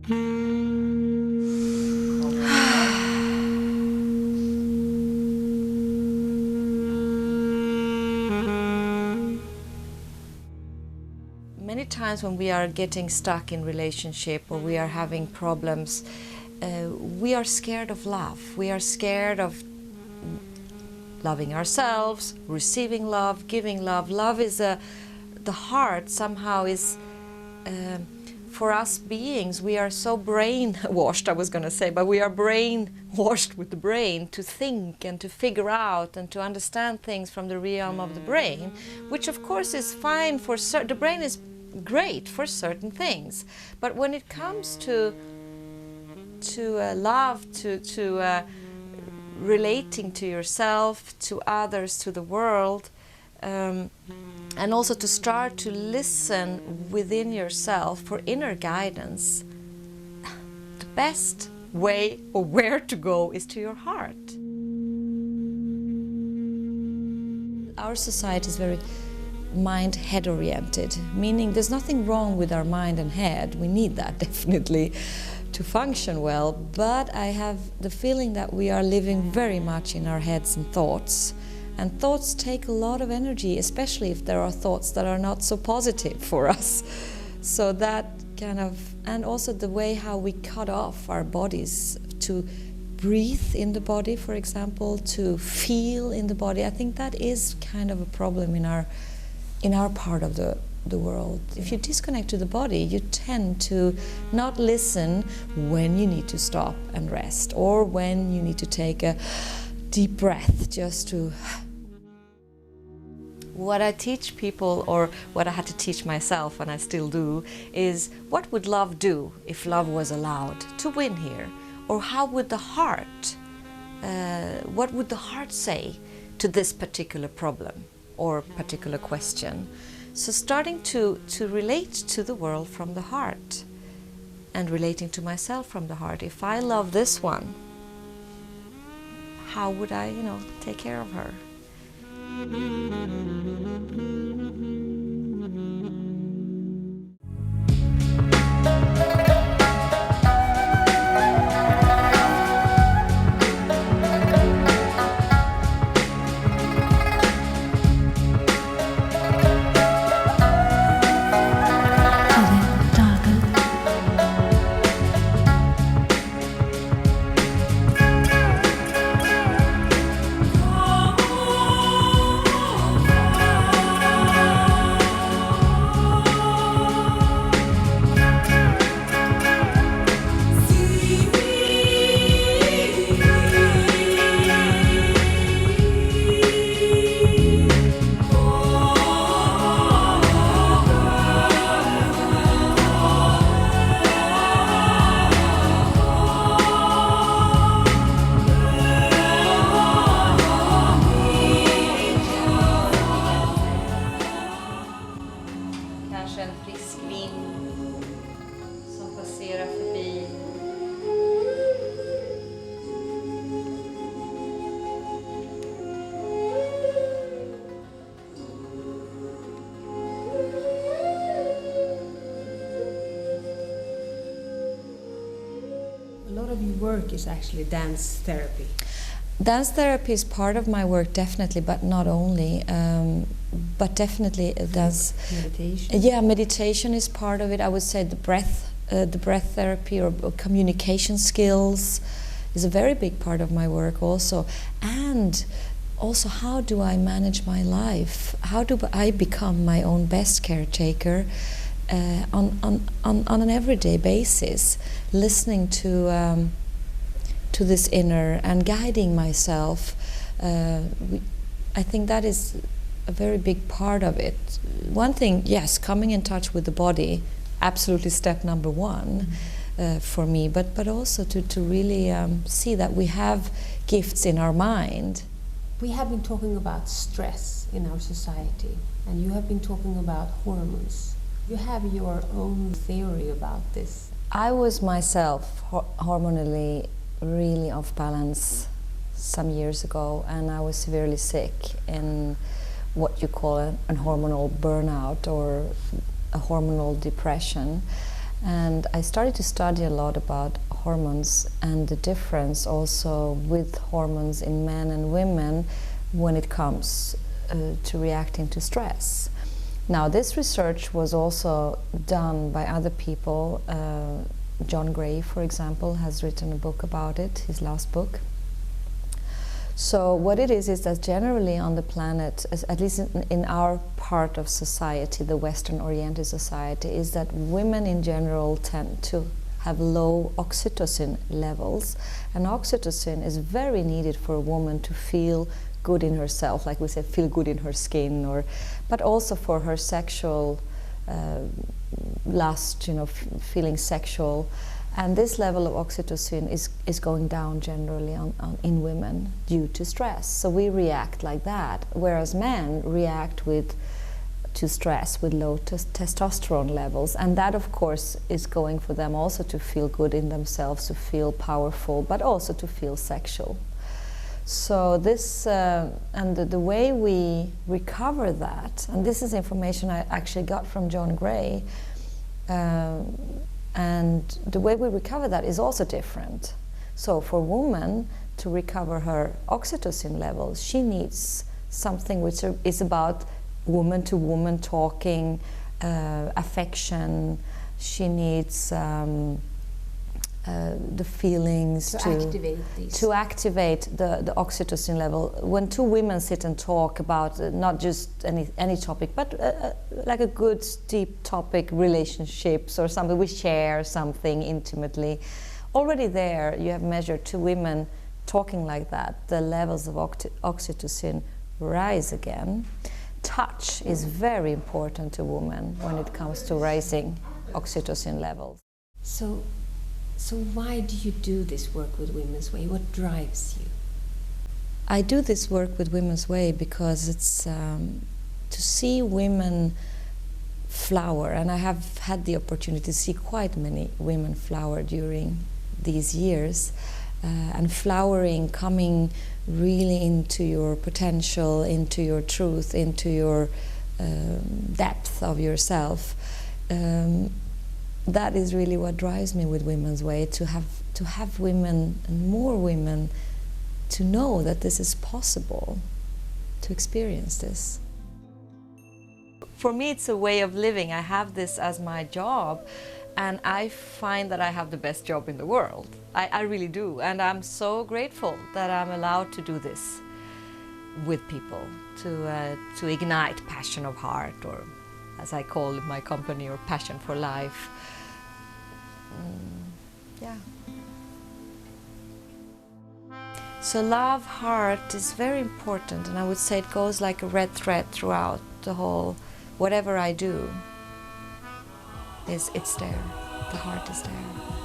Many times when we are getting stuck in relationship or we are having problems, we are scared of love. We are scared of loving ourselves, receiving love, giving love. Love is the heart somehow is, for us beings, we are so brainwashed, I was going to say, but we are brainwashed with the brain to think and to figure out and to understand things from the realm of the brain, which of course is fine for the brain is great for certain things. But when it comes to love, to relating to yourself, to others, to the world, and also to start to listen within yourself for inner guidance, the best way or where to go is to your heart. Our society is very mind-head oriented, meaning there's nothing wrong with our mind and head. We need that definitely to function well, but I have the feeling that we are living very much in our heads and thoughts take a lot of energy, especially if there are thoughts that are not so positive for us. So that kind of, and also the way how we cut off our bodies to breathe in the body, for example, to feel in the body. I think that is kind of a problem in our part of the world. If you disconnect to the body, you tend to not listen when you need to stop and rest, or when you need to take a deep breath just to... What I teach people, or what I had to teach myself, and I still do, is what would love do if love was allowed to win here? Or how would the heart, what would the heart say to this particular problem or particular question? So starting to relate to the world from the heart and relating to myself from the heart. If I love this one, how would I, take care of her? En frisk vind som passerar förbi. A lot of your work is actually dance therapy. Dance therapy is part of my work, definitely, but not only. But definitely dance. Meditation. Yeah, meditation is part of it. I would say the breath therapy or communication skills is a very big part of my work also. And also, how do I manage my life? How do I become my own best caretaker on an everyday basis? Listening to this inner and guiding myself. I think that is a very big part of it. One thing, yes, coming in touch with the body, absolutely step number one for me, but also to really see that we have gifts in our mind. We have been talking about stress in our society, and you have been talking about hormones. You have your own theory about this. I was myself hormonally really off balance some years ago, and I was severely sick in what you call an hormonal burnout or a hormonal depression. And I started to study a lot about hormones and the difference also with hormones in men and women when it comes to reacting to stress. Now, this research was also done by other people. John Gray, for example, has written a book about it, his last book. So what it is that generally on the planet, at least in our part of society, the Western-oriented society, is that women in general tend to have low oxytocin levels. And oxytocin is very needed for a woman to feel good in herself, like we say, feel good in her skin, but also for her sexual lust, feeling sexual. And this level of oxytocin is going down generally in women due to stress. So we react like that, whereas men react to stress with low testosterone levels. And that, of course, is going for them also to feel good in themselves, to feel powerful, but also to feel sexual. So this, and the way we recover that, and this is information I actually got from John Gray, and the way we recover that is also different. So for a woman to recover her oxytocin levels, she needs something which is about woman-to-woman talking, affection. She needs the feelings to activate the oxytocin level. When two women sit and talk about not just any topic, but like a good deep topic, relationships or something, we share something intimately. Already there, you have measured two women talking like that, the levels of oxytocin rise again. Touch is very important to women when it comes to raising oxytocin levels. So why do you do this work with Women's Way? What drives you? I do this work with Women's Way because it's to see women flower, and I have had the opportunity to see quite many women flower during these years, and flowering, coming really into your potential, into your truth, into your depth of yourself. That is really what drives me with Women's Way, to have women and more women to know that this is possible, to experience this. For me, it's a way of living. I have this as my job, and I find that I have the best job in the world. I really do, and I'm so grateful that I'm allowed to do this with people, to ignite passion of heart, or as I call my company, or passion for life. Yeah. So love, heart is very important, and I would say it goes like a red thread throughout the whole, whatever I do, it's there, the heart is there.